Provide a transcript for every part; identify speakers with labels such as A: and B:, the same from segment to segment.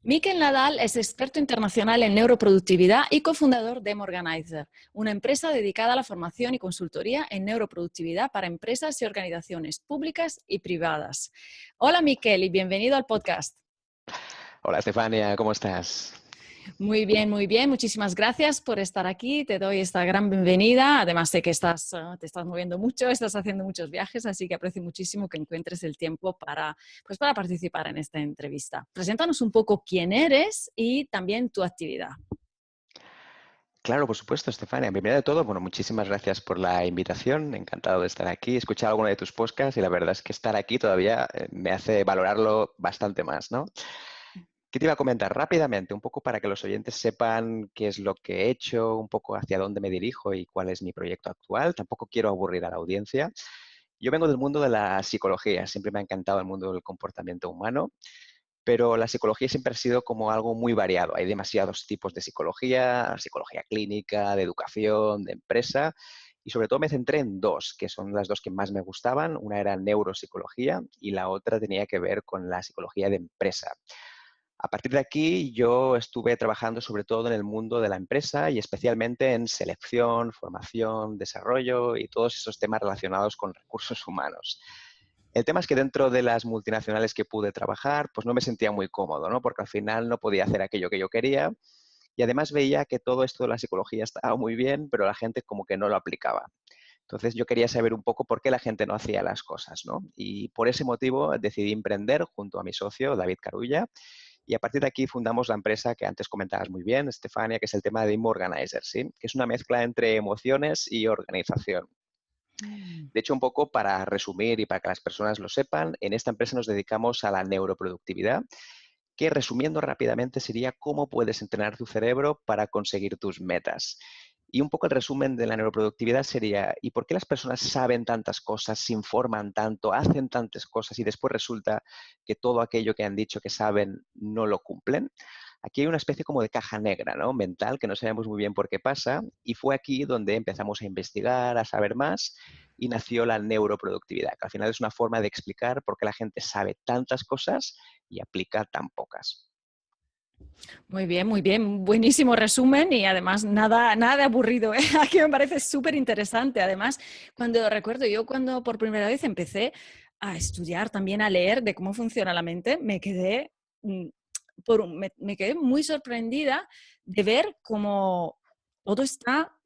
A: Mikel Nadal es experto internacional en neuroproductividad y cofundador de Morganizer, una empresa dedicada a la formación y consultoría en neuroproductividad para empresas y organizaciones públicas y privadas. Hola Mikel y bienvenido al podcast.
B: Hola Estefania, ¿cómo estás?
A: Muy bien, muy bien. Muchísimas gracias por estar aquí. Te doy esta gran bienvenida. Además sé que te estás moviendo mucho, estás haciendo muchos viajes, así que aprecio muchísimo que encuentres el tiempo para participar en esta entrevista. Preséntanos un poco quién eres y también tu actividad.
B: Claro, por supuesto, Estefania. Primero de todo, bueno, muchísimas gracias por la invitación. Encantado de estar aquí. He escuchado alguno de tus podcasts y la verdad es que estar aquí todavía me hace valorarlo bastante más, ¿no? ¿Qué te iba a comentar rápidamente? Un poco para que los oyentes sepan qué es lo que he hecho, un poco hacia dónde me dirijo y cuál es mi proyecto actual. Tampoco quiero aburrir a la audiencia. Yo vengo del mundo de la psicología. Siempre me ha encantado el mundo del comportamiento humano. Pero la psicología siempre ha sido como algo muy variado. Hay demasiados tipos de psicología, psicología clínica, de educación, de empresa, y sobre todo me centré en dos, que son las dos que más me gustaban. Una era neuropsicología y la otra tenía que ver con la psicología de empresa. A partir de aquí yo estuve trabajando sobre todo en el mundo de la empresa y especialmente en selección, formación, desarrollo y todos esos temas relacionados con recursos humanos. El tema es que dentro de las multinacionales que pude trabajar, pues no me sentía muy cómodo, ¿no? Porque al final no podía hacer aquello que yo quería y además veía que todo esto de la psicología estaba muy bien, pero la gente como que no lo aplicaba. Entonces yo quería saber un poco por qué la gente no hacía las cosas, ¿no? Y por ese motivo decidí emprender junto a mi socio, David Carulla, y a partir de aquí fundamos la empresa que antes comentabas muy bien, Estefania, que es el tema de Morganizer, ¿sí? Que es una mezcla entre emociones y organización.
A: Mm.
B: De hecho, un poco para resumir y para que las personas lo sepan, en esta empresa nos dedicamos a la neuroproductividad, que resumiendo rápidamente sería cómo puedes entrenar tu cerebro para conseguir tus metas. Y un poco el resumen de la neuroproductividad sería, ¿y por qué las personas saben tantas cosas, se informan tanto, hacen tantas cosas y después resulta que todo aquello que han dicho que saben no lo cumplen? Aquí hay una especie como de caja negra, ¿no? Mental, que no sabemos muy bien por qué pasa, y fue aquí donde empezamos a investigar, a saber más, y nació la neuroproductividad, que al final es una forma de explicar por qué la gente sabe tantas cosas y aplica tan pocas.
A: Muy bien, muy bien. Buenísimo resumen y además nada de aburrido, ¿eh? Aquí me parece súper interesante. Además, cuando por primera vez empecé a estudiar, también a leer de cómo funciona la mente, mm, me quedé muy sorprendida de ver cómo todo está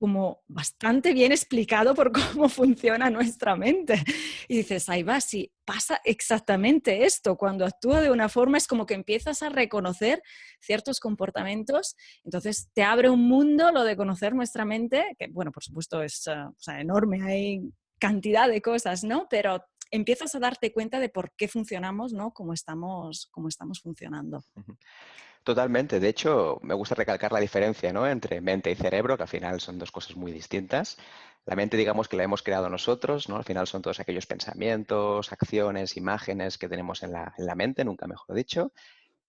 A: como bastante bien explicado por cómo funciona nuestra mente. Y dices, ahí va, sí, pasa exactamente esto. Cuando actúa de una forma es como que empiezas a reconocer ciertos comportamientos. Entonces te abre un mundo lo de conocer nuestra mente, que bueno, por supuesto es o sea, enorme, hay cantidad de cosas, ¿no? Pero empiezas a darte cuenta de por qué funcionamos, ¿no? Como estamos funcionando.
B: Totalmente. De hecho, me gusta recalcar la diferencia, ¿no? Entre mente y cerebro, que al final son dos cosas muy distintas. La mente, digamos que la hemos creado nosotros, ¿no? Al final son todos aquellos pensamientos, acciones, imágenes que tenemos en la mente, nunca mejor dicho.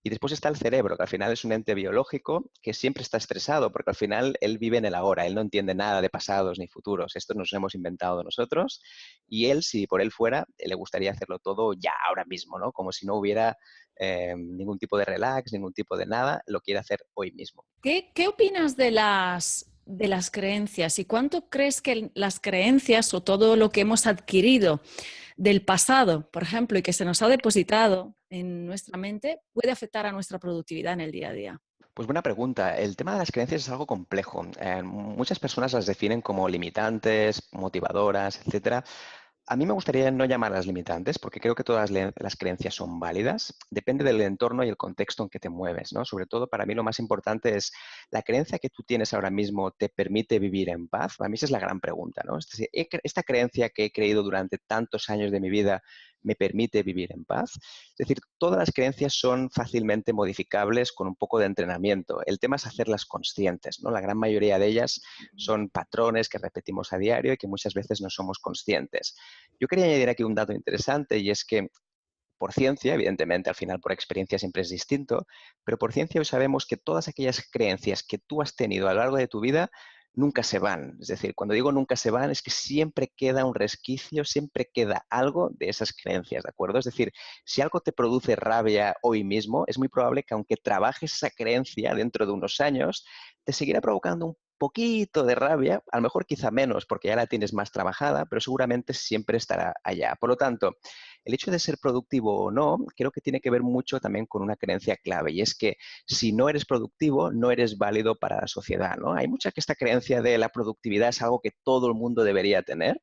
B: Y después está el cerebro, que al final es un ente biológico que siempre está estresado, porque al final él vive en el ahora, él no entiende nada de pasados ni futuros. Esto nos hemos inventado nosotros. Y él, si por él fuera, le gustaría hacerlo todo ya, ahora mismo, ¿no? Como si no hubiera ningún tipo de relax, ningún tipo de nada, lo quiere hacer hoy mismo.
A: ¿Qué opinas de las creencias y cuánto crees que las creencias o todo lo que hemos adquirido del pasado, por ejemplo, y que se nos ha depositado en nuestra mente, puede afectar a nuestra productividad en el día a día?
B: Pues buena pregunta. El tema de las creencias es algo complejo. Muchas personas las definen como limitantes, motivadoras, etcétera. A mí me gustaría no llamarlas limitantes porque creo que todas las creencias son válidas. Depende del entorno y el contexto en que te mueves, ¿no? Sobre todo para mí lo más importante es la creencia que tú tienes ahora mismo te permite vivir en paz. Para mí esa es la gran pregunta, ¿no? Es decir, esta creencia que he creído durante tantos años de mi vida me permite vivir en paz. Es decir, todas las creencias son fácilmente modificables con un poco de entrenamiento. El tema es hacerlas conscientes, ¿no? La gran mayoría de ellas son patrones que repetimos a diario y que muchas veces no somos conscientes. Yo quería añadir aquí un dato interesante y es que por ciencia, evidentemente al final por experiencia siempre es distinto, pero por ciencia hoy sabemos que todas aquellas creencias que tú has tenido a lo largo de tu vida nunca se van. Es decir, cuando digo nunca se van, es que siempre queda un resquicio, siempre queda algo de esas creencias, ¿de acuerdo? Es decir, si algo te produce rabia hoy mismo, es muy probable que aunque trabajes esa creencia dentro de unos años, te seguirá provocando un poquito de rabia, a lo mejor quizá menos porque ya la tienes más trabajada, pero seguramente siempre estará allá. Por lo tanto, el hecho de ser productivo o no, creo que tiene que ver mucho también con una creencia clave, y es que si no eres productivo, no eres válido para la sociedad, ¿no? Hay mucha que esta creencia de la productividad es algo que todo el mundo debería tener.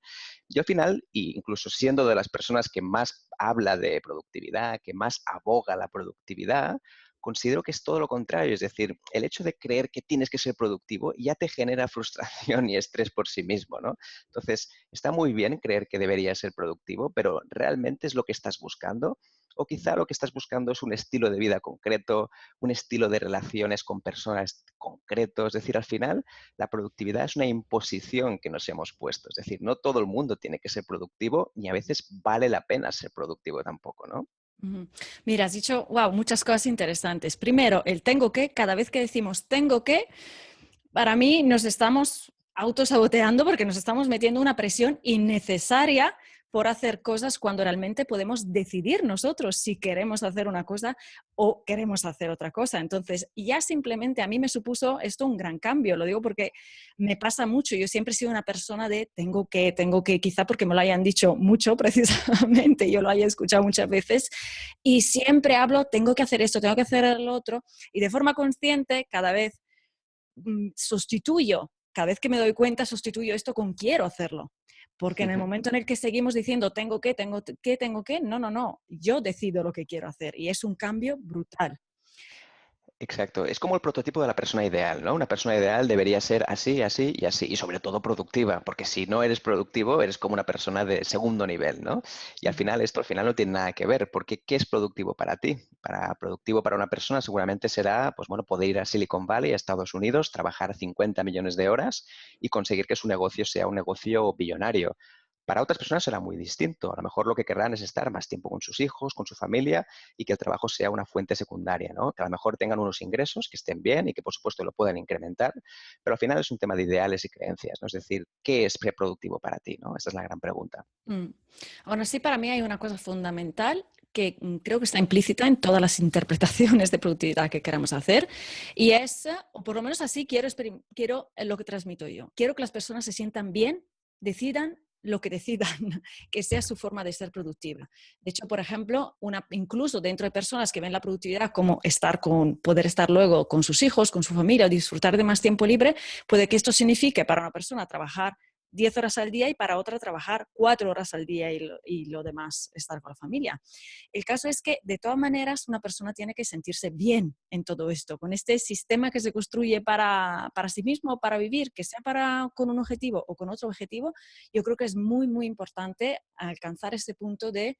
B: Yo al final, y incluso siendo de las personas que más habla de productividad, que más aboga la productividad, considero que es todo lo contrario. Es decir, el hecho de creer que tienes que ser productivo ya te genera frustración y estrés por sí mismo, ¿no? Entonces, está muy bien creer que deberías ser productivo, pero ¿realmente es lo que estás buscando? O quizá lo que estás buscando es un estilo de vida concreto, un estilo de relaciones con personas concretos. Es decir, al final, la productividad es una imposición que nos hemos puesto. Es decir, no todo el mundo tiene que ser productivo, ni a veces vale la pena ser productivo tampoco, ¿no?
A: Ujú. Mira, has dicho, wow, muchas cosas interesantes. Primero, el tengo que, cada vez que decimos tengo que, para mí nos estamos autosaboteando porque nos estamos metiendo una presión innecesaria por hacer cosas cuando realmente podemos decidir nosotros si queremos hacer una cosa o queremos hacer otra cosa. Entonces, ya simplemente a mí me supuso esto un gran cambio. Lo digo porque me pasa mucho. Yo siempre he sido una persona de tengo que, quizá porque me lo hayan dicho mucho precisamente, yo lo haya escuchado muchas veces, y siempre hablo, tengo que hacer esto, tengo que hacer lo otro, y de forma consciente cada vez sustituyo, cada vez que me doy cuenta, sustituyo esto con quiero hacerlo. Porque en el momento en el que seguimos diciendo tengo que, no, no, no, yo decido lo que quiero hacer y es un cambio brutal.
B: Exacto. Es como el prototipo de la persona ideal, ¿no? Una persona ideal debería ser así, así y así, y sobre todo productiva, porque si no eres productivo, eres como una persona de segundo nivel, ¿no? Y al final esto al final no tiene nada que ver, porque ¿qué es productivo para ti? Productivo para una persona seguramente será, pues bueno, poder ir a Silicon Valley, a Estados Unidos, trabajar 50 millones de horas y conseguir que su negocio sea un negocio billonario. Para otras personas será muy distinto. A lo mejor lo que querrán es estar más tiempo con sus hijos, con su familia y que el trabajo sea una fuente secundaria, ¿no? Que a lo mejor tengan unos ingresos que estén bien y que por supuesto lo puedan incrementar, pero al final es un tema de ideales y creencias, ¿no? Es decir, ¿qué es productivo para ti, ¿no? Esa es la gran pregunta.
A: Mm. Aún así, para mí hay una cosa fundamental que creo que está implícita en todas las interpretaciones de productividad que queramos hacer, y es, o por lo menos así quiero lo que transmito yo. Quiero que las personas se sientan bien, decidan lo que decidan, que sea su forma de ser productiva. De hecho, por ejemplo, incluso dentro de personas que ven la productividad como poder estar luego con sus hijos, con su familia, o disfrutar de más tiempo libre, puede que esto signifique para una persona trabajar 10 horas al día y para otra trabajar 4 horas al día y lo demás estar con la familia. El caso es que de todas maneras una persona tiene que sentirse bien en todo esto, con este sistema que se construye para sí mismo, para vivir, que sea con un objetivo o con otro objetivo. Yo creo que es muy, muy importante alcanzar ese punto de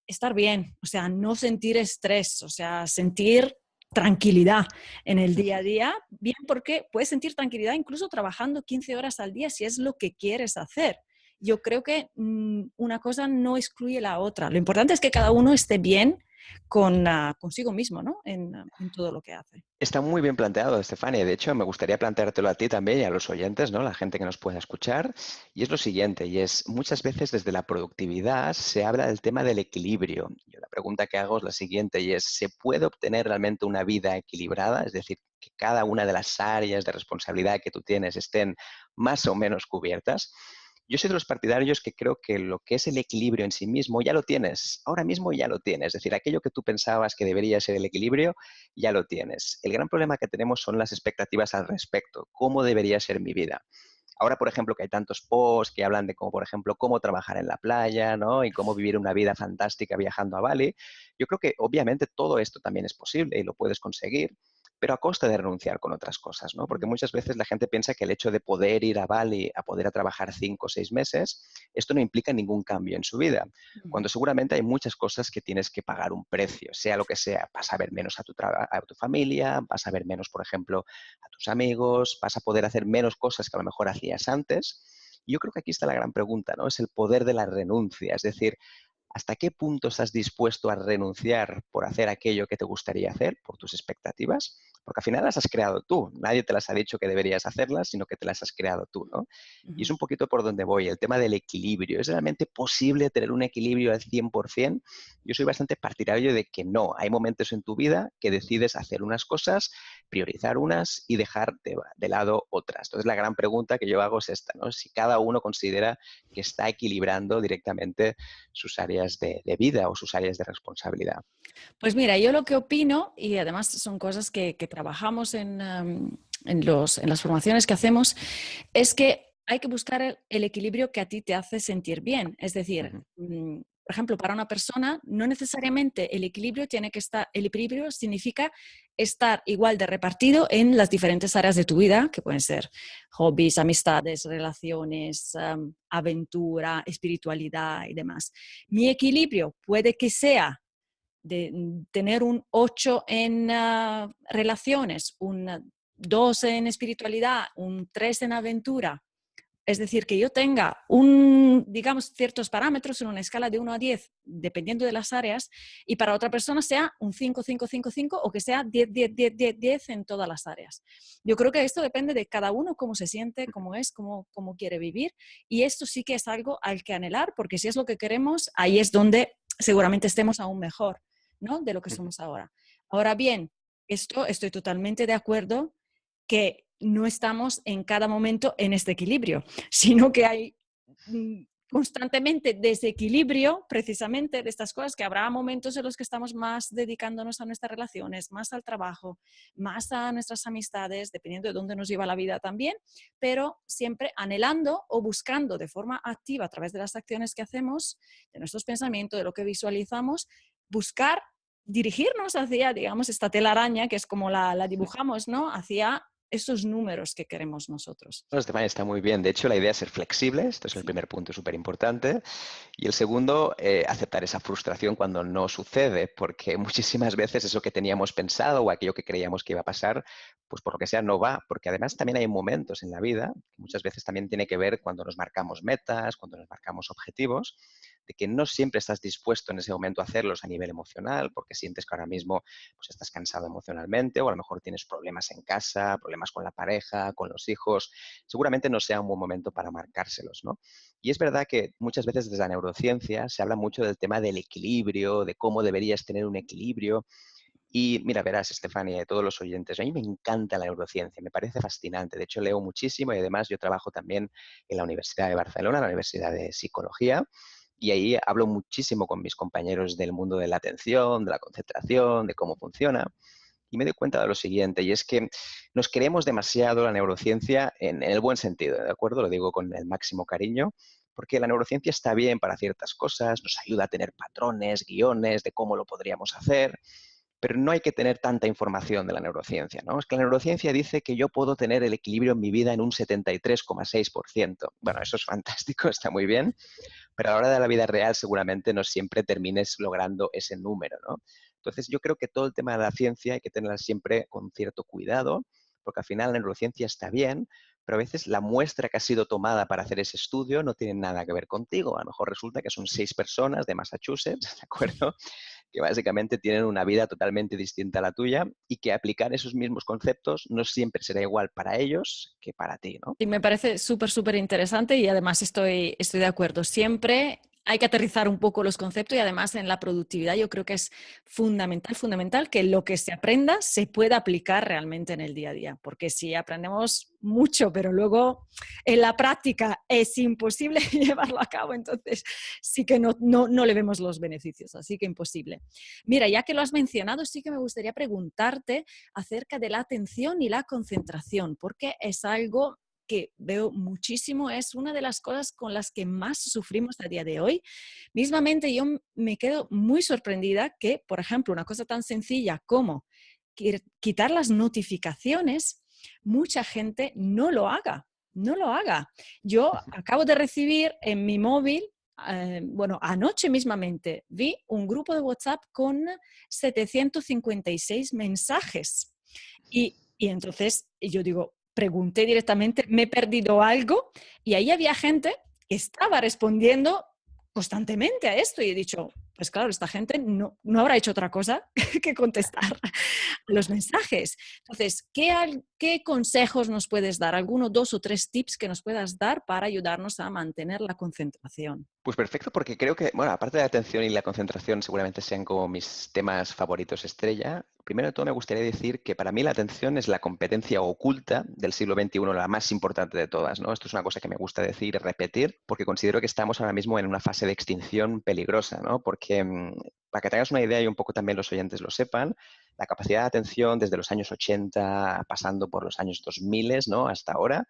A: estar bien, o sea, no sentir estrés, o sea, sentir tranquilidad en el día a día, bien porque puedes sentir tranquilidad incluso trabajando 15 horas al día si es lo que quieres hacer. Yo creo que una cosa no excluye la otra. Lo importante es que cada uno esté bien consigo mismo, ¿no? En todo lo que hace.
B: Está muy bien planteado, Estefania. De hecho, me gustaría planteártelo a ti también y a los oyentes, ¿no? La gente que nos pueda escuchar. Y es lo siguiente, y es muchas veces desde la productividad se habla del tema del equilibrio. Yo la pregunta que hago es la siguiente, y es, ¿se puede obtener realmente una vida equilibrada? Es decir, que cada una de las áreas de responsabilidad que tú tienes estén más o menos cubiertas. Yo soy de los partidarios que creo que lo que es el equilibrio en sí mismo ya lo tienes, ahora mismo ya lo tienes. Es decir, aquello que tú pensabas que debería ser el equilibrio, ya lo tienes. El gran problema que tenemos son las expectativas al respecto. ¿Cómo debería ser mi vida? Ahora, por ejemplo, que hay tantos posts que hablan de cómo, por ejemplo, cómo trabajar en la playa, ¿no? Y cómo vivir una vida fantástica viajando a Bali. Yo creo que obviamente todo esto también es posible y lo puedes conseguir, pero a costa de renunciar con otras cosas, ¿no? Porque muchas veces la gente piensa que el hecho de poder ir a Bali, a poder a trabajar 5 o 6 meses, esto no implica ningún cambio en su vida, cuando seguramente hay muchas cosas que tienes que pagar un precio, sea lo que sea. Vas a ver menos a tu familia, vas a ver menos, por ejemplo, a tus amigos, vas a poder hacer menos cosas que a lo mejor hacías antes. Y yo creo que aquí está la gran pregunta, ¿no? Es el poder de la renuncia. Es decir, ¿hasta qué punto estás dispuesto a renunciar por hacer aquello que te gustaría hacer, por tus expectativas? Porque al final las has creado tú. Nadie te las ha dicho que deberías hacerlas, sino que te las has creado tú, ¿no? Y es
A: Ujú.
B: un poquito por donde voy, el tema del equilibrio. ¿Es realmente posible tener un equilibrio al 100%? Yo soy bastante partidario de que no. Hay momentos en tu vida que decides hacer unas cosas, priorizar unas y dejar de lado otras. Entonces, la gran pregunta que yo hago es esta, ¿no? Si cada uno considera que está equilibrando directamente sus áreas de vida o sus áreas de responsabilidad.
A: Pues mira, yo lo que opino, y además son cosas que trabajamos en las formaciones que hacemos, es que hay que buscar el equilibrio que a ti te hace sentir bien. Es decir,
B: Ujú.
A: por ejemplo, para una persona, no necesariamente el equilibrio tiene que estar, el equilibrio significa estar igual de repartido en las diferentes áreas de tu vida, que pueden ser hobbies, amistades, relaciones, aventura, espiritualidad y demás. Mi equilibrio puede que sea de tener un 8 en relaciones, un 2 en espiritualidad, un 3 en aventura. Es decir, que yo tenga digamos, ciertos parámetros en una escala de 1 a 10, dependiendo de las áreas, y para otra persona sea un 5 5 5 5 o que sea 10 10 10 10 10 en todas las áreas. Yo creo que esto depende de cada uno, cómo se siente, cómo es, cómo quiere vivir, y esto sí que es algo al que anhelar, porque si es lo que queremos, ahí es donde seguramente estemos aún mejor, ¿no? De lo que
B: Ujú.
A: somos ahora. Ahora bien, esto estoy totalmente de acuerdo que no estamos en cada momento en este equilibrio, sino que hay constantemente desequilibrio precisamente de estas cosas, que habrá momentos en los que estamos más dedicándonos a nuestras relaciones, más al trabajo, más a nuestras amistades, dependiendo de dónde nos lleva la vida también, pero siempre anhelando o buscando de forma activa a través de las acciones que hacemos, de nuestros pensamientos, de lo que visualizamos, buscar dirigirnos hacia, digamos, esta telaraña, que es como la dibujamos, ¿no? Hacia esos números que queremos nosotros.
B: No, Estefania, está muy bien. De hecho, la idea es ser flexible. Esto es el
A: Sí.
B: primer punto súper importante. Y el segundo, aceptar esa frustración cuando no sucede, porque muchísimas veces eso que teníamos pensado o aquello que creíamos que iba a pasar, pues por lo que sea no va, porque además también hay momentos en la vida, que muchas veces también tiene que ver cuando nos marcamos metas, cuando nos marcamos objetivos, de que no siempre estás dispuesto en ese momento a hacerlos a nivel emocional, porque sientes que ahora mismo pues, estás cansado emocionalmente o a lo mejor tienes problemas en casa, problemas con la pareja, con los hijos. Seguramente no sea un buen momento para marcárselos, ¿no? Y es verdad que muchas veces desde la neurociencia se habla mucho del tema del equilibrio, de cómo deberías tener un equilibrio. Y mira, verás, Estefania, y de todos los oyentes, a mí me encanta la neurociencia, me parece fascinante. De hecho, leo muchísimo y además yo trabajo también en la Universidad de Barcelona, la Universidad de Psicología, y ahí hablo muchísimo con mis compañeros del mundo de la atención, de la concentración, de cómo funciona. Y me doy cuenta de lo siguiente, y es que nos creemos demasiado la neurociencia en el buen sentido, ¿de acuerdo? Lo digo con el máximo cariño, porque la neurociencia está bien para ciertas cosas, nos ayuda a tener patrones, guiones de cómo lo podríamos hacer, pero no hay que tener tanta información de la neurociencia, ¿no? Es que la neurociencia dice que yo puedo tener el equilibrio en mi vida en un 73,6%. Bueno, eso es fantástico, está muy bien, pero a la hora de la vida real seguramente no siempre termines logrando ese número, ¿no? Entonces yo creo que todo el tema de la ciencia hay que tenerla siempre con cierto cuidado, porque al final la neurociencia está bien, pero a veces la muestra que ha sido tomada para hacer ese estudio no tiene nada que ver contigo. A lo mejor resulta que son 6 personas de Massachusetts, ¿de acuerdo? Que básicamente tienen una vida totalmente distinta a la tuya y que aplicar esos mismos conceptos no siempre será igual para ellos que para ti, ¿no?
A: Y me parece súper, súper interesante y además estoy de acuerdo. Siempre hay que aterrizar un poco los conceptos y además en la productividad yo creo que es fundamental, fundamental que lo que se aprenda se pueda aplicar realmente en el día a día. Porque si aprendemos mucho, pero luego en la práctica es imposible llevarlo a cabo, entonces sí que no le vemos los beneficios, así que imposible. Mira, ya que lo has mencionado, sí que me gustaría preguntarte acerca de la atención y la concentración, porque es algo que veo muchísimo, es una de las cosas con las que más sufrimos a día de hoy. Mismamente yo me quedo muy sorprendida que, por ejemplo, una cosa tan sencilla como quitar las notificaciones, mucha gente no lo haga, no lo haga. Yo acabo de recibir en mi móvil, bueno, anoche mismamente vi un grupo de WhatsApp con 756 mensajes. Y entonces yo digo, pregunté directamente, ¿me he perdido algo? Y ahí había gente que estaba respondiendo constantemente a esto y he dicho, pues claro, esta gente no habrá hecho otra cosa que contestar los mensajes. Entonces, ¿qué consejos nos puedes dar? ¿Alguno, dos o tres tips que nos puedas dar para ayudarnos a mantener la concentración?
B: Pues perfecto, porque creo que, bueno, aparte de la atención y la concentración, seguramente sean como mis temas favoritos estrella. Primero de todo, me gustaría decir que para mí la atención es la competencia oculta del siglo XXI, la más importante de todas, ¿no? Esto es una cosa que me gusta decir y repetir, porque considero que estamos ahora mismo en una fase de extinción peligrosa, ¿no? Porque, para que tengas una idea y un poco también los oyentes lo sepan, la capacidad de atención desde los años 80, pasando por los años 2000, ¿no? Hasta ahora,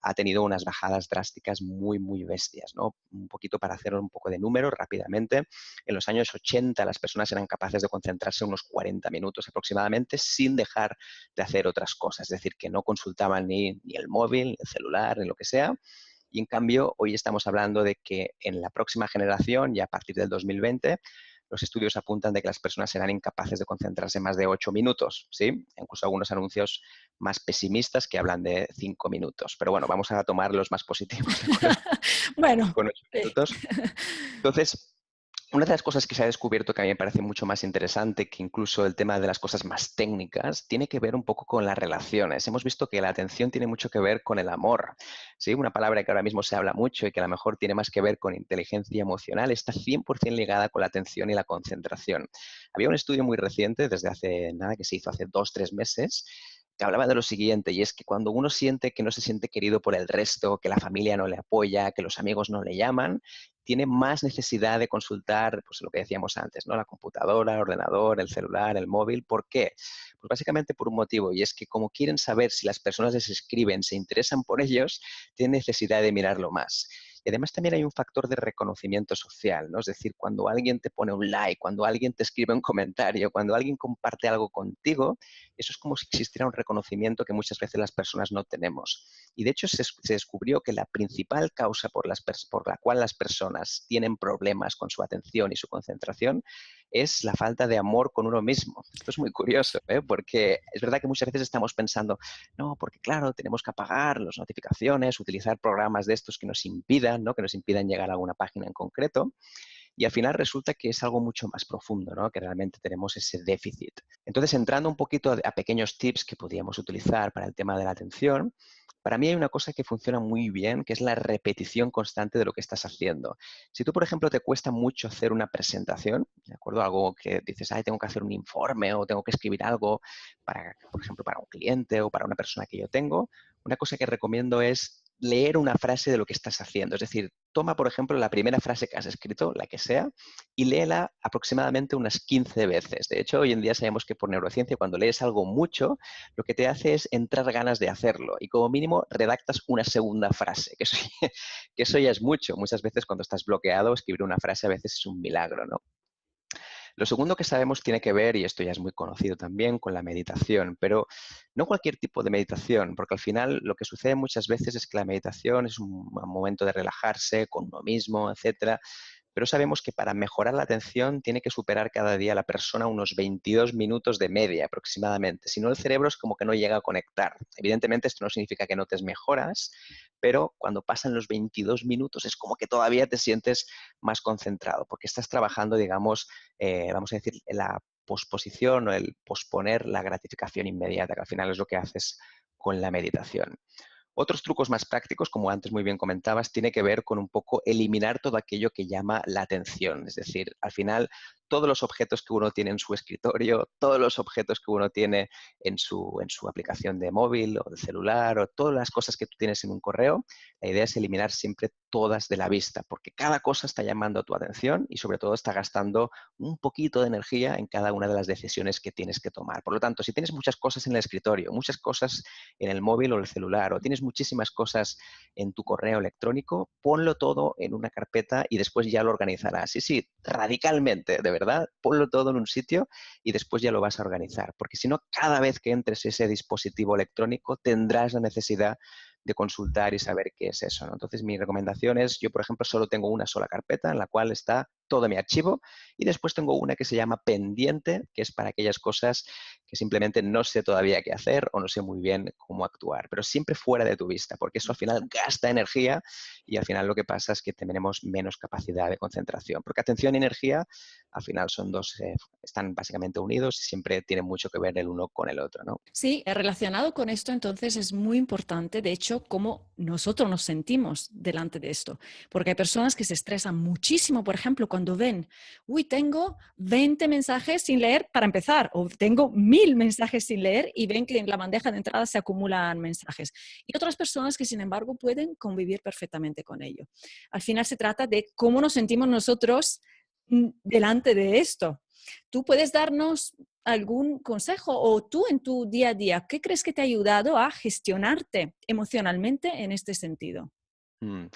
B: ha tenido unas bajadas drásticas muy, muy bestias, ¿no? Un poquito para hacer un poco de número rápidamente. En los años 80 las personas eran capaces de concentrarse unos 40 minutos aproximadamente sin dejar de hacer otras cosas, es decir, que no consultaban ni el móvil, ni el celular, ni lo que sea. Y en cambio, hoy estamos hablando de que en la próxima generación, ya a partir del 2020, los estudios apuntan de que las personas serán incapaces de concentrarse más de 8 minutos, ¿sí? Incluso algunos anuncios más pesimistas que hablan de 5 minutos. Pero bueno, vamos a tomar los más positivos, ¿de acuerdo?
A: Bueno,
B: Con 8 minutos. Entonces, una de las cosas que se ha descubierto que a mí me parece mucho más interesante que incluso el tema de las cosas más técnicas tiene que ver un poco con las relaciones. Hemos visto que la atención tiene mucho que ver con el amor, ¿sí? Una palabra que ahora mismo se habla mucho y que a lo mejor tiene más que ver con inteligencia emocional, está 100% ligada con la atención y la concentración. Había un estudio muy reciente, desde hace nada, que se hizo hace 2 o 3 meses, que hablaba de lo siguiente, y es que cuando uno siente que no se siente querido por el resto, que la familia no le apoya, que los amigos no le llaman, tiene más necesidad de consultar, pues lo que decíamos antes, ¿no? La computadora, el ordenador, el celular, el móvil. ¿Por qué? Pues básicamente por un motivo, y es que como quieren saber si las personas les escriben, se interesan por ellos, tienen necesidad de mirarlo más. Y además también hay un factor de reconocimiento social, ¿no? Es decir, cuando alguien te pone un like, cuando alguien te escribe un comentario, cuando alguien comparte algo contigo, eso es como si existiera un reconocimiento que muchas veces las personas no tenemos. Y de hecho se descubrió que la principal causa por la cual las personas tienen problemas con su atención y su concentración es la falta de amor con uno mismo. Esto es muy curioso, ¿eh? Porque es verdad que muchas veces estamos pensando, no, porque claro, tenemos que apagar las notificaciones, utilizar programas de estos que nos impidan, ¿no? Que nos impidan llegar a alguna página en concreto. Y al final resulta que es algo mucho más profundo, ¿no? Que realmente tenemos ese déficit. Entonces, entrando un poquito a pequeños tips que podríamos utilizar para el tema de la atención, para mí hay una cosa que funciona muy bien, que es la repetición constante de lo que estás haciendo. Si tú, por ejemplo, te cuesta mucho hacer una presentación, ¿de acuerdo? Algo que dices, ay, tengo que hacer un informe o tengo que escribir algo para, por ejemplo, para un cliente o para una persona que yo tengo, una cosa que recomiendo es leer una frase de lo que estás haciendo. Es decir, toma, por ejemplo, la primera frase que has escrito, la que sea, y léela aproximadamente unas 15 veces. De hecho, hoy en día sabemos que por neurociencia, cuando lees algo mucho, lo que te hace es entrar ganas de hacerlo y como mínimo redactas una segunda frase, que eso ya es mucho. Muchas veces cuando estás bloqueado, escribir una frase a veces es un milagro, ¿no? Lo segundo que sabemos tiene que ver, y esto ya es muy conocido también, con la meditación, pero no cualquier tipo de meditación, porque al final lo que sucede muchas veces es que la meditación es un momento de relajarse con uno mismo, etcétera, pero sabemos que para mejorar la atención tiene que superar cada día la persona unos 22 minutos de media aproximadamente. Si no, el cerebro es como que no llega a conectar. Evidentemente, esto no significa que notes mejoras, pero cuando pasan los 22 minutos es como que todavía te sientes más concentrado, porque estás trabajando, digamos, vamos a decir, la posposición o el posponer la gratificación inmediata, que al final es lo que haces con la meditación. Otros trucos más prácticos, como antes muy bien comentabas, tiene que ver con un poco eliminar todo aquello que llama la atención. Es decir, al final, todos los objetos que uno tiene en su escritorio, todos los objetos que uno tiene en su aplicación de móvil o de celular o todas las cosas que tú tienes en un correo, la idea es eliminar siempre todas de la vista, porque cada cosa está llamando tu atención y sobre todo está gastando un poquito de energía en cada una de las decisiones que tienes que tomar. Por lo tanto, si tienes muchas cosas en el escritorio, muchas cosas en el móvil o el celular, o tienes muchísimas cosas en tu correo electrónico, ponlo todo en una carpeta y después ya lo organizarás. Sí, sí, radicalmente, de verdad, ponlo todo en un sitio y después ya lo vas a organizar, porque si no, cada vez que entres ese dispositivo electrónico tendrás la necesidad de consultar y saber qué es eso, ¿no? Entonces, mi recomendación es, yo, por ejemplo, solo tengo una sola carpeta en la cual está todo mi archivo, y después tengo una que se llama pendiente, que es para aquellas cosas que simplemente no sé todavía qué hacer o no sé muy bien cómo actuar, pero siempre fuera de tu vista, porque eso al final gasta energía y al final lo que pasa es que tenemos menos capacidad de concentración, porque atención y energía al final son dos, están básicamente unidos y siempre tienen mucho que ver el uno con el otro, ¿no?
A: Sí, relacionado con esto, entonces es muy importante, de hecho, cómo nosotros nos sentimos delante de esto, porque hay personas que se estresan muchísimo, por ejemplo, cuando ven, uy, tengo 20 mensajes sin leer para empezar, o tengo 1000 mensajes sin leer y ven que en la bandeja de entrada se acumulan mensajes. Y otras personas que, sin embargo, pueden convivir perfectamente con ello. Al final se trata de cómo nos sentimos nosotros delante de esto. ¿Tú puedes darnos algún consejo o tú en tu día a día, qué crees que te ha ayudado a gestionarte emocionalmente en este sentido?
B: Mm.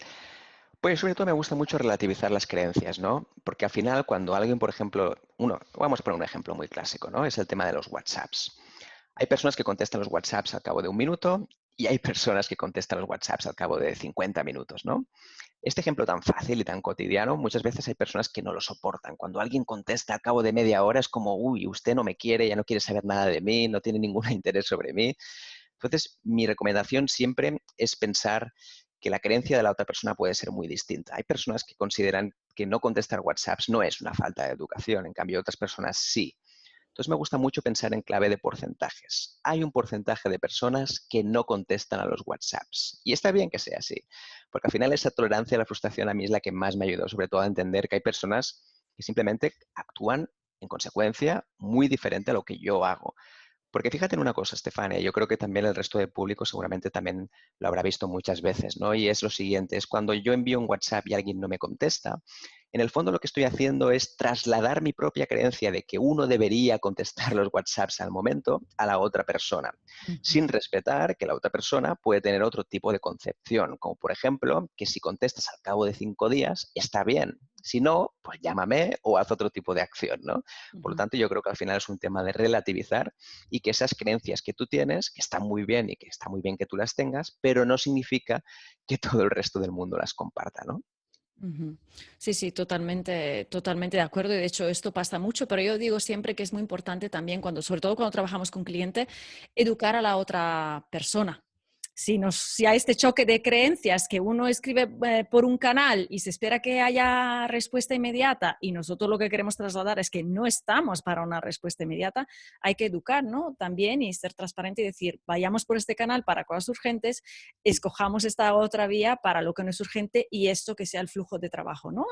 B: Pues sobre todo me gusta mucho relativizar las creencias, ¿no? Porque al final cuando alguien, por ejemplo, vamos a poner un ejemplo muy clásico, ¿no? Es el tema de los WhatsApps. Hay personas que contestan los WhatsApps al cabo de 1 minuto y hay personas que contestan los WhatsApps al cabo de 50 minutos, ¿no? Este ejemplo tan fácil y tan cotidiano, muchas veces hay personas que no lo soportan. Cuando alguien contesta al cabo de media hora es como, uy, usted no me quiere, ya no quiere saber nada de mí, no tiene ningún interés sobre mí. Entonces, mi recomendación siempre es pensar que la creencia de la otra persona puede ser muy distinta. Hay personas que consideran que no contestar WhatsApps no es una falta de educación, en cambio otras personas sí. Entonces me gusta mucho pensar en clave de porcentajes. Hay un porcentaje de personas que no contestan a los WhatsApps. Y está bien que sea así, porque al final esa tolerancia a la frustración a mí es la que más me ayudó, sobre todo a entender que hay personas que simplemente actúan en consecuencia muy diferente a lo que yo hago. Porque fíjate en una cosa, Estefania, yo creo que también el resto del público seguramente también lo habrá visto muchas veces, ¿no? Y es lo siguiente, es cuando yo envío un WhatsApp y alguien no me contesta, en el fondo lo que estoy haciendo es trasladar mi propia creencia de que uno debería contestar los WhatsApps al momento a la otra persona,
A: Ujú.
B: sin respetar que la otra persona puede tener otro tipo de concepción, como por ejemplo que si contestas al cabo de 5 días está bien, si no, pues llámame o haz otro tipo de acción, ¿no? Por lo
A: Ujú.
B: tanto, yo creo que al final es un tema de relativizar y que esas creencias que tú tienes, que están muy bien y que está muy bien que tú las tengas, pero no significa que todo el resto del mundo las comparta, ¿no?
A: Ujú. Sí, sí, totalmente, totalmente de acuerdo. Y de hecho, esto pasa mucho, pero yo digo siempre que es muy importante también cuando, sobre todo cuando trabajamos con cliente, educar a la otra persona. Si hay este choque de creencias que uno escribe por un canal y se espera que haya respuesta inmediata y nosotros lo que queremos trasladar es que no estamos para una respuesta inmediata, hay que educar, ¿no? También y ser transparente y decir, vayamos por este canal para cosas urgentes, escojamos esta otra vía para lo que no es urgente y esto que sea el flujo de trabajo, ¿no?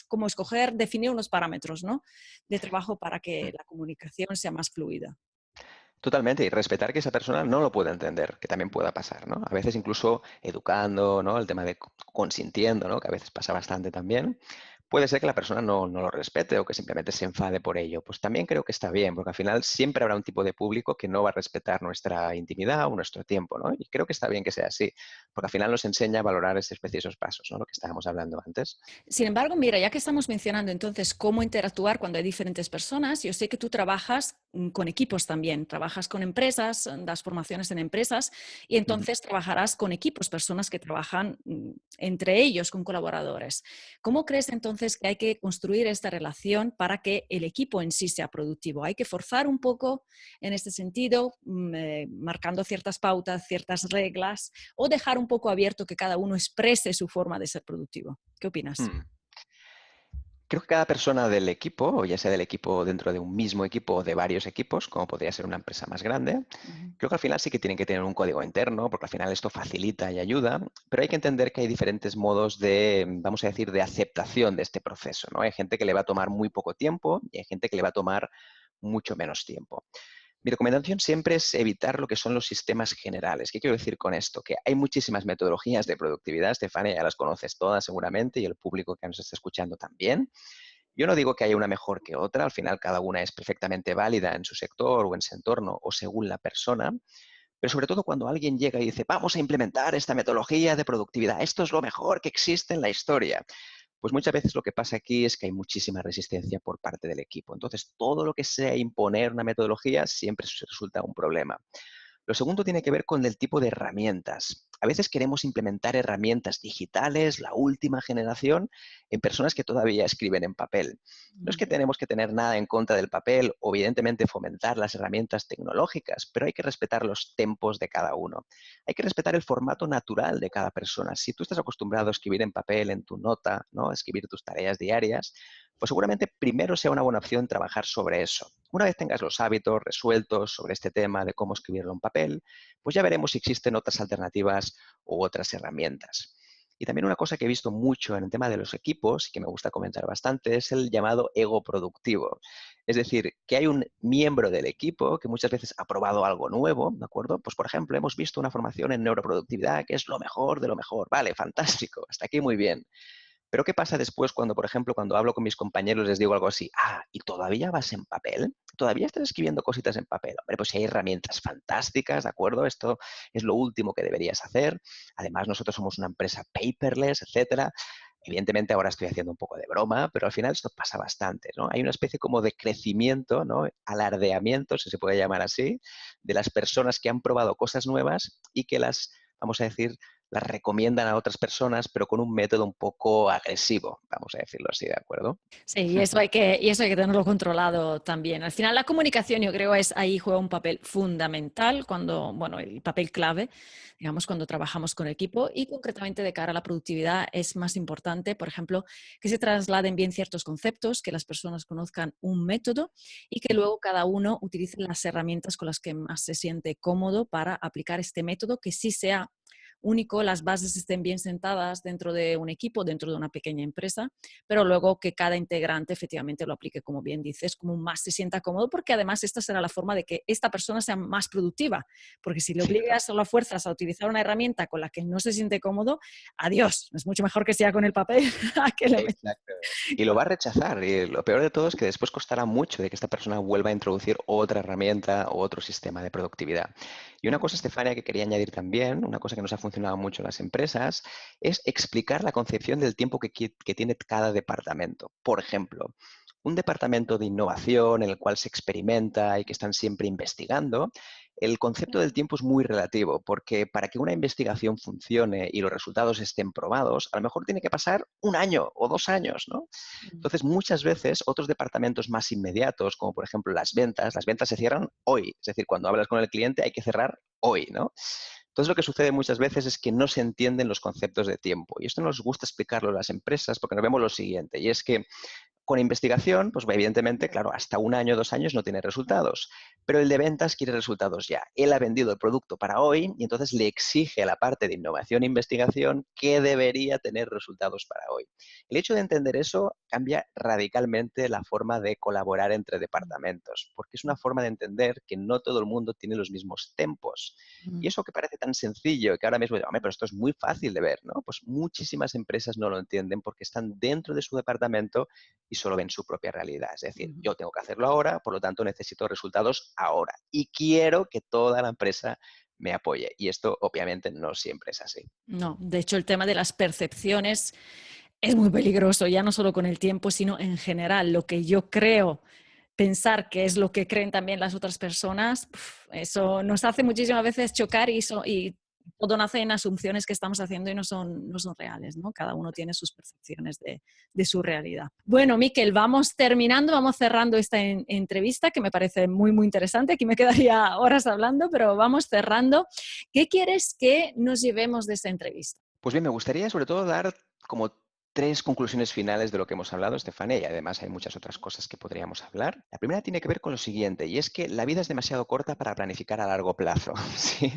A: Como escoger, definir unos parámetros, ¿no? De trabajo para que
B: Mm.
A: la comunicación sea más fluida.
B: Totalmente, y respetar que esa persona no lo pueda entender, que también pueda pasar, ¿no? A veces incluso educando, ¿no? El tema de consintiendo, ¿no? Que a veces pasa bastante también. Puede ser que la persona no lo respete o que simplemente se enfade por ello. Pues también creo que está bien, porque al final siempre habrá un tipo de público que no va a respetar nuestra intimidad o nuestro tiempo, ¿no? Y creo que está bien que sea así, porque al final nos enseña a valorar esos precisos pasos, ¿no? Lo que estábamos hablando antes.
A: Sin embargo, mira, ya que estamos mencionando entonces cómo interactuar cuando hay diferentes personas, yo sé que tú trabajas con equipos también, trabajas con empresas, das formaciones en empresas y
B: Ujú.
A: entonces trabajarás con equipos, personas que trabajan entre ellos, con colaboradores. ¿Cómo crees entonces que hay que construir esta relación para que el equipo en sí sea productivo? ¿Hay que forzar un poco en este sentido, marcando ciertas pautas, ciertas reglas, o dejar un poco abierto que cada uno exprese su forma de ser productivo? ¿Qué opinas?
B: Mm. Creo que cada persona del equipo, o ya sea del equipo dentro de un mismo equipo o de varios equipos, como podría ser una empresa más grande,
A: Ujú.
B: creo que al final sí que tienen que tener un código interno, porque al final esto facilita y ayuda, pero hay que entender que hay diferentes modos de, vamos a decir, de aceptación de este proceso, ¿no? Hay gente que le va a tomar muy poco tiempo y hay gente que le va a tomar mucho menos tiempo. Mi recomendación siempre es evitar lo que son los sistemas generales. ¿Qué quiero decir con esto? Que hay muchísimas metodologías de productividad, Estefania, ya las conoces todas seguramente y el público que nos está escuchando también. Yo no digo que haya una mejor que otra, al final cada una es perfectamente válida en su sector o en su entorno o según la persona, pero sobre todo cuando alguien llega y dice, vamos a implementar esta metodología de productividad, esto es lo mejor que existe en la historia. Pues muchas veces lo que pasa aquí es que hay muchísima resistencia por parte del equipo. Entonces, todo lo que sea imponer una metodología siempre resulta un problema. Lo segundo tiene que ver con el tipo de herramientas. A veces queremos implementar herramientas digitales, la última generación, en personas que todavía escriben en papel. No es que tenemos que tener nada en contra del papel o evidentemente fomentar las herramientas tecnológicas, pero hay que respetar los tempos de cada uno. Hay que respetar el formato natural de cada persona. Si tú estás acostumbrado a escribir en papel, en tu nota, ¿no? A escribir tus tareas diarias, pues seguramente primero sea una buena opción trabajar sobre eso. Una vez tengas los hábitos resueltos sobre este tema de cómo escribirlo en papel, pues ya veremos si existen otras alternativas u otras herramientas. Y también una cosa que he visto mucho en el tema de los equipos y que me gusta comentar bastante es el llamado ego productivo. Es decir, que hay un miembro del equipo que muchas veces ha probado algo nuevo, ¿de acuerdo? Pues, por ejemplo, hemos visto una formación en neuroproductividad que es lo mejor de lo mejor. Vale, fantástico, hasta aquí muy bien. Pero ¿qué pasa después cuando, por ejemplo, cuando hablo con mis compañeros les digo algo así? Ah, ¿y todavía vas en papel? ¿Todavía estás escribiendo cositas en papel? Hombre, pues si hay herramientas fantásticas, ¿de acuerdo? Esto es lo último que deberías hacer. Además, nosotros somos una empresa paperless, etcétera. Evidentemente ahora estoy haciendo un poco de broma, pero al final esto pasa bastante, ¿no? Hay una especie como de crecimiento, ¿no? Alardeamiento, si se puede llamar así, de las personas que han probado cosas nuevas y que las, vamos a decir, las recomiendan a otras personas, pero con un método un poco agresivo, vamos a decirlo así, ¿de acuerdo?
A: Sí, y eso hay que tenerlo controlado también. Al final, la comunicación, yo creo, ahí juega un papel fundamental cuando, bueno, el papel clave, digamos, cuando trabajamos con equipo y concretamente de cara a la productividad es más importante, por ejemplo, que se trasladen bien ciertos conceptos, que las personas conozcan un método y que luego cada uno utilice las herramientas con las que más se siente cómodo para aplicar este método, que sí sea único, las bases estén bien sentadas dentro de un equipo, dentro de una pequeña empresa, pero luego que cada integrante efectivamente lo aplique, como bien dices, como más se sienta cómodo, porque además esta será la forma de que esta persona sea más productiva, porque si le
B: Sí, claro.
A: obligas o lo fuerzas a utilizar una herramienta con la que no se siente cómodo, adiós, es mucho mejor que sea con el papel a que le metas.
B: Exacto. Y lo va a rechazar. Y lo peor de todo es que después costará mucho de que esta persona vuelva a introducir otra herramienta o otro sistema de productividad. Y una cosa, Estefania, que quería añadir también, una cosa que nos ha funcionado mucho en las empresas, es explicar la concepción del tiempo que tiene cada departamento. Por ejemplo, un departamento de innovación en el cual se experimenta y que están siempre investigando, el concepto del tiempo es muy relativo, porque para que una investigación funcione y los resultados estén probados, a lo mejor tiene que pasar un año o 2 años, ¿no? Entonces, muchas veces otros departamentos más inmediatos, como por ejemplo las ventas se cierran hoy. Es decir, cuando hablas con el cliente hay que cerrar hoy, ¿no? Entonces, lo que sucede muchas veces es que no se entienden los conceptos de tiempo. Y esto nos gusta explicarlo a las empresas porque nos vemos lo siguiente, y es que con investigación, pues evidentemente, claro, hasta un año, 2 años no tiene resultados, pero el de ventas quiere resultados ya. Él ha vendido el producto para hoy y entonces le exige a la parte de innovación e investigación que debería tener resultados para hoy. El hecho de entender eso cambia radicalmente la forma de colaborar entre departamentos, porque es una forma de entender que no todo el mundo tiene los mismos tempos. Y eso que parece tan sencillo, que ahora mismo, hombre, pero esto es muy fácil de ver, ¿no? Pues muchísimas empresas no lo entienden porque están dentro de su departamento y solo ven su propia realidad. Es decir, yo tengo que hacerlo ahora, por lo tanto necesito resultados ahora y quiero que toda la empresa me apoye. Y esto obviamente no siempre es así.
A: No, de hecho el tema de las percepciones es muy peligroso, ya no solo con el tiempo, sino en general. Lo que yo creo pensar que es lo que creen también las otras personas, eso nos hace muchísimas veces chocar y todo nace en asunciones que estamos haciendo y no son reales, ¿no? Cada uno tiene sus percepciones de su realidad. Bueno, Miquel, vamos terminando, vamos cerrando esta entrevista que me parece muy, muy interesante. Aquí me quedaría horas hablando, pero vamos cerrando. ¿Qué quieres que nos llevemos de esta entrevista?
B: Pues bien, me gustaría sobre todo dar como 3 conclusiones finales de lo que hemos hablado, Estefania, y además hay muchas otras cosas que podríamos hablar. La primera tiene que ver con lo siguiente, y es que la vida es demasiado corta para planificar a largo plazo. ¿Sí?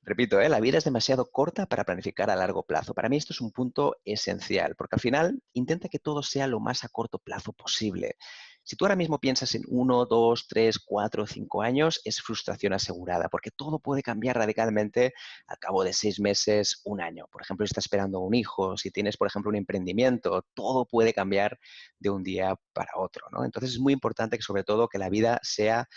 B: Repito, la vida es demasiado corta para planificar a largo plazo. Para mí esto es un punto esencial, porque al final intenta que todo sea lo más a corto plazo posible. Si tú ahora mismo piensas en 1, 2, 3, 4, 5 años, es frustración asegurada, porque todo puede cambiar radicalmente al cabo de 6 meses, un año. Por ejemplo, si estás esperando un hijo, si tienes, por ejemplo, un emprendimiento, todo puede cambiar de un día para otro, ¿no? Entonces es muy importante que sobre todo que la vida sea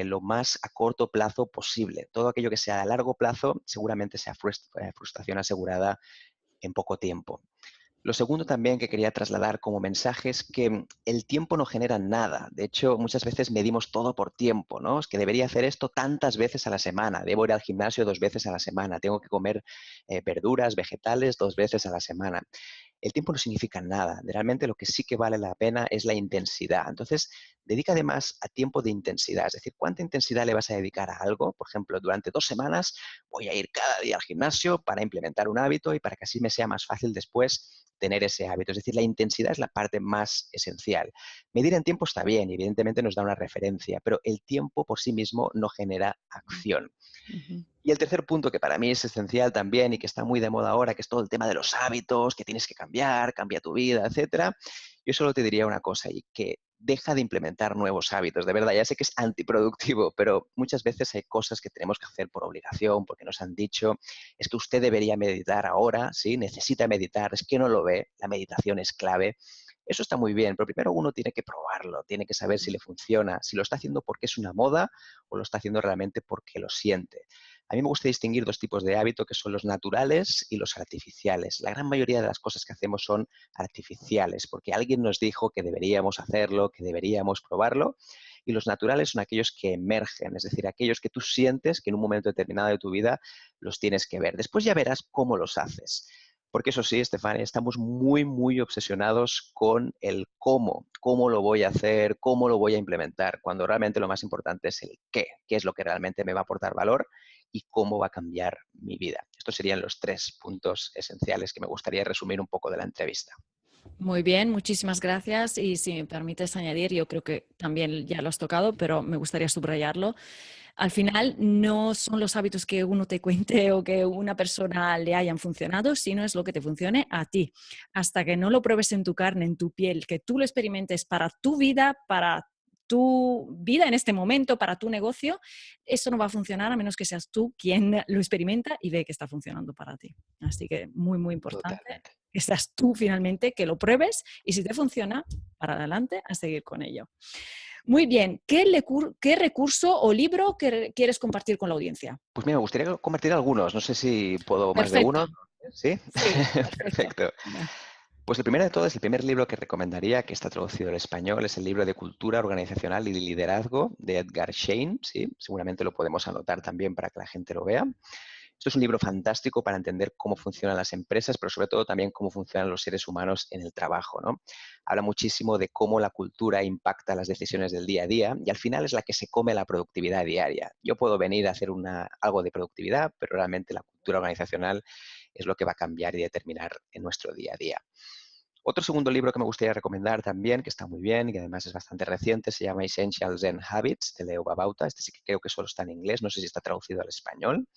B: lo más a corto plazo posible. Todo aquello que sea a largo plazo seguramente sea frustración asegurada en poco tiempo. Lo segundo también que quería trasladar como mensaje es que el tiempo no genera nada. De hecho, muchas veces medimos todo por tiempo, ¿no? Es que debería hacer esto tantas veces a la semana, debo ir al gimnasio 2 veces a la semana, tengo que comer verduras, vegetales 2 veces a la semana. El tiempo no significa nada. Realmente lo que sí que vale la pena es la intensidad. Entonces, dedica además a tiempo de intensidad. Es decir, ¿cuánta intensidad le vas a dedicar a algo? Por ejemplo, durante 2 semanas voy a ir cada día al gimnasio para implementar un hábito y para que así me sea más fácil después tener ese hábito. Es decir, la intensidad es la parte más esencial. Medir en tiempo está bien y evidentemente nos da una referencia, pero el tiempo por sí mismo no genera acción.
A: Ujú.
B: Y el tercer punto que para mí es esencial también y que está muy de moda ahora, que es todo el tema de los hábitos, que tienes que cambiar, cambia tu vida, etcétera. Yo solo te diría una cosa y que deja de implementar nuevos hábitos. De verdad, ya sé que es antiproductivo, pero muchas veces hay cosas que tenemos que hacer por obligación, porque nos han dicho, es que usted debería meditar ahora, ¿sí? Necesita meditar, es que no lo ve, la meditación es clave. Eso está muy bien, pero primero uno tiene que probarlo, tiene que saber si le funciona, si lo está haciendo porque es una moda o lo está haciendo realmente porque lo siente. A mí me gusta distinguir 2 tipos de hábito, que son los naturales y los artificiales. La gran mayoría de las cosas que hacemos son artificiales, porque alguien nos dijo que deberíamos hacerlo, que deberíamos probarlo, y los naturales son aquellos que emergen, es decir, aquellos que tú sientes que en un momento determinado de tu vida los tienes que ver. Después ya verás cómo los haces. Porque eso sí, Estefania, estamos muy, muy obsesionados con el cómo lo voy a hacer, cómo lo voy a implementar, cuando realmente lo más importante es el qué es lo que realmente me va a aportar valor y cómo va a cambiar mi vida. Estos serían los 3 puntos esenciales que me gustaría resumir un poco de la entrevista.
A: Muy bien, muchísimas gracias. Y si me permites añadir, yo creo que también ya lo has tocado, pero me gustaría subrayarlo. Al final no son los hábitos que uno te cuente o que una persona le hayan funcionado, sino es lo que te funcione a ti. Hasta que no lo pruebes en tu carne, en tu piel, que tú lo experimentes para tu vida, para tu vida en este momento, para tu negocio, eso no va a funcionar a menos que seas tú quien lo experimenta y ve que está funcionando para ti. Así que muy, muy importante
B: Totalmente.
A: que seas tú finalmente, que lo pruebes y si te funciona, para adelante a seguir con ello. Muy bien, ¿qué recurso o libro quieres compartir con la audiencia?
B: Pues mira, me gustaría compartir algunos. No sé si puedo más de
A: Perfecto,
B: uno. ¿Sí?
A: sí, perfecto.
B: Perfecto.
A: Venga.
B: Pues el primero de todo es el primer libro que recomendaría, que está traducido al español, es el libro de Cultura Organizacional y Liderazgo de Edgar Schein. ¿Sí? Seguramente lo podemos anotar también para que la gente lo vea. Esto es un libro fantástico para entender cómo funcionan las empresas, pero sobre todo también cómo funcionan los seres humanos en el trabajo, ¿no? Habla muchísimo de cómo la cultura impacta las decisiones del día a día y al final es la que se come la productividad diaria. Yo puedo venir a hacer algo de productividad, pero realmente la cultura organizacional es lo que va a cambiar y determinar en nuestro día a día. Otro segundo libro que me gustaría recomendar también, que está muy bien y que además es bastante reciente, se llama Essential Zen Habits, de Leo Babauta. Este sí que creo que solo está en inglés, no sé si está traducido al español.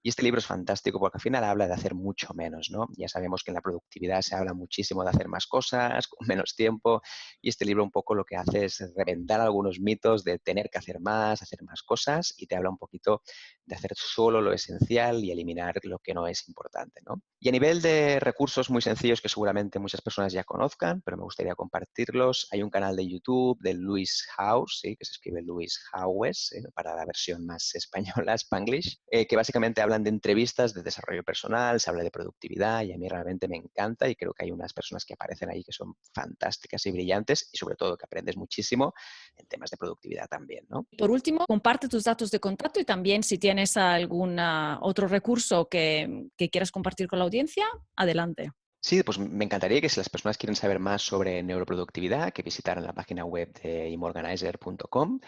B: Y este libro es fantástico porque al final habla de hacer mucho menos, ¿no? Ya sabemos que en la productividad se habla muchísimo de hacer más cosas, con menos tiempo, y este libro un poco lo que hace es reventar algunos mitos de tener que hacer más cosas, y te habla un poquito de hacer solo lo esencial y eliminar lo que no es importante, ¿no? Y a nivel de recursos muy sencillos que seguramente muchas personas ya conozcan, pero me gustaría compartirlos, hay un canal de YouTube de Luis House, ¿sí? Que se escribe Luis Haues, ¿sí? Para la versión más española, Spanglish, que básicamente hablan de entrevistas de desarrollo personal, se habla de productividad y a mí realmente me encanta y creo que hay unas personas que aparecen ahí que son fantásticas y brillantes y sobre todo que aprendes muchísimo en temas de productividad también, ¿no?
A: Por último, comparte tus datos de contacto y también si tienes algún otro recurso que quieras compartir con la audiencia, adelante.
B: Sí, pues me encantaría que si las personas quieren saber más sobre neuroproductividad, que visitaran la página web de imorganizer.com.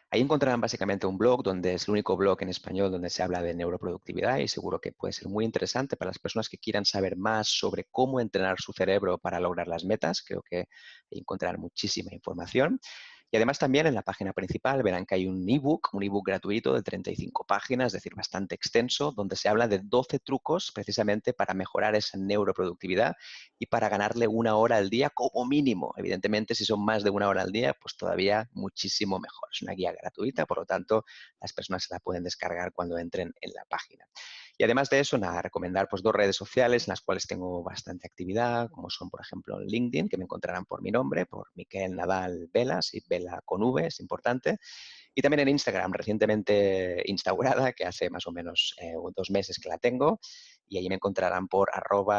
B: Ahí encontrarán básicamente un blog donde es el único blog en español donde se habla de neuroproductividad y seguro que puede ser muy interesante para las personas que quieran saber más sobre cómo entrenar su cerebro para lograr las metas. Creo que ahí encontrarán muchísima información. Y además también en la página principal verán que hay un ebook gratuito de 35 páginas, es decir, bastante extenso, donde se habla de 12 trucos precisamente para mejorar esa neuroproductividad y para ganarle 1 hora al día como mínimo. Evidentemente, si son más de 1 hora al día, pues todavía muchísimo mejor. Es una guía gratuita, por lo tanto, las personas se la pueden descargar cuando entren en la página. Y además de eso, nada, recomendar pues 2 redes sociales en las cuales tengo bastante actividad, como son, por ejemplo, LinkedIn, que me encontrarán por mi nombre, por Miquel Nadal Vela, sí, Vela con V, es importante. Y también en Instagram, recientemente instaurada, que hace más o menos 2 meses que la tengo, y allí me encontrarán por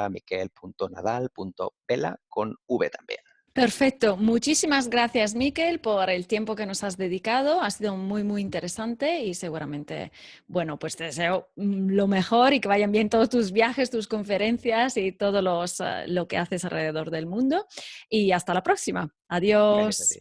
B: @miquel.nadal.vela con V también.
A: Perfecto. Muchísimas gracias, Miquel, por el tiempo que nos has dedicado. Ha sido muy, muy interesante y seguramente, bueno, pues te deseo lo mejor y que vayan bien todos tus viajes, tus conferencias y todo lo que haces alrededor del mundo. Y hasta la próxima.
B: Gracias a
A: Adiós.
B: ti.